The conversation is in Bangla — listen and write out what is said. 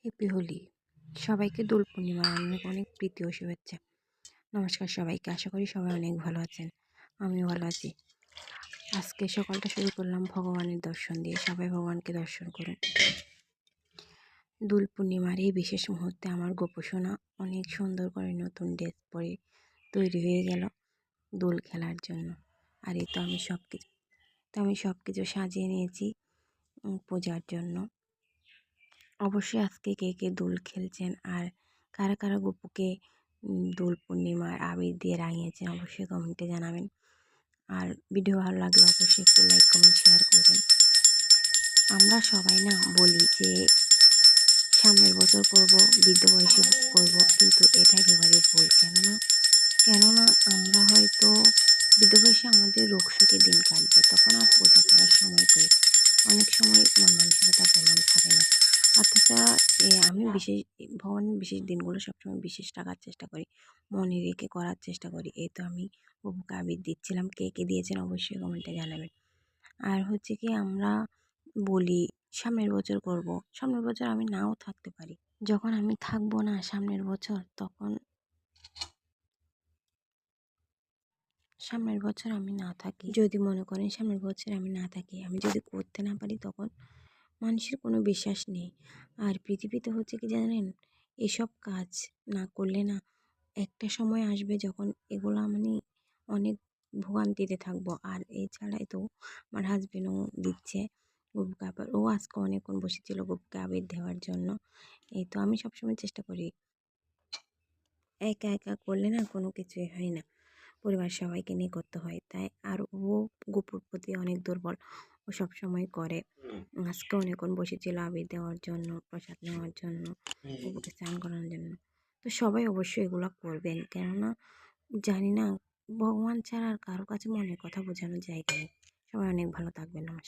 হ্যাপি হোলি। সবাইকে দোল পূর্ণিমার অনেক অনেক প্রীতি ও শুভেচ্ছা। নমস্কার সবাইকে, আশা করি সবাই অনেক ভালো আছেন। আমিও ভালো আছি। আজকে সকালটা শুরু করলাম ভগবানের দর্শন দিয়ে। সবাই ভগবানকে দর্শন করুন। দোল পূর্ণিমার এই বিশেষ মুহূর্তে আমার গোপসোনা অনেক সুন্দর করে নতুন ড্রেস পরে তৈরি হয়ে গেল দোল খেলার জন্য। আর এই তো আমি সব কিছু সাজিয়ে নিয়েছি পূজার জন্য। অবশ্যই আজকে কে কে দোল খেলছেন আর কারা কারা গপুকে দোল পূর্ণিমার আবির দিয়ে রাঙিয়েছেন অবশ্যই কমেন্টে জানাবেন। আর ভিডিও ভালো লাগলে অবশ্যই একটু লাইক কমেন্ট শেয়ার করবেন। আমরা সবাই না বলি যে সামনের বছর করব, বৃদ্ধ বয়সে করব, কিন্তু এটা একেবারে ভুল। কেননা আমরা হয়তো বৃদ্ধ বয়সে আমাদের রোগ শোকে দিন কাটবে, তখন আর পূজা করার সময় করি। অনেক সময় মন মানসিকতা তেমন থাকে না। আর তাছাড়া আমি ভগবানের বিশেষ দিনগুলো সবসময় বিশেষ রাখার চেষ্টা করি, মনে রেখে করার চেষ্টা করি। এই তো আমি বুবুকে আবির দিচ্ছিলাম। কে কে দিয়েছেন অবশ্যই কমেন্টে জানাবেন। আর হচ্ছে কি আমরা বলি সামনের বছর করব, সামনের বছর আমি নাও থাকতে পারি। যখন আমি থাকবো না সামনের বছর, তখন সামনের বছর আমি না থাকি, যদি মনে করেন সামনের বছর আমি না থাকি, আমি যদি করতে না পারি, তখন মানুষের কোনো বিশ্বাস নেই। আর পৃথিবীতে হচ্ছে কি জানেন, এসব কাজ না করলে না একটা সময় আসবে যখন এগুলো মানে অনেক ভোগান্তিতে থাকবো। আর এছাড়াই তো আমার হাজবেন্ডও দিচ্ছে গপুকে আবার, ও আজকে অনেকক্ষণ বসেছিল গপুকে আবির দেওয়ার জন্য। এই তো আমি সবসময় চেষ্টা করি, একা একা করলে না কোনো কিছুই হয় না, পরিবার সবাইকে নিয়ে করতে হয়। তাই আর ও গপুর প্রতি অনেক দুর্বল, ও সবসময় করে। আজকে অনেকক্ষণ বসেছিল আবির দেওয়ার জন্য, প্রসাদ নেওয়ার জন্য, গপুকে স্নান করানোর জন্য। তো সবাই অবশ্যই এগুলো করবেন, কেননা জানি না ভগবান ছাড়া আর কারো কাছে মনের কথা বোঝানোর জায়গা নেই। সবাই অনেক ভালো থাকবেন। নমস্কার।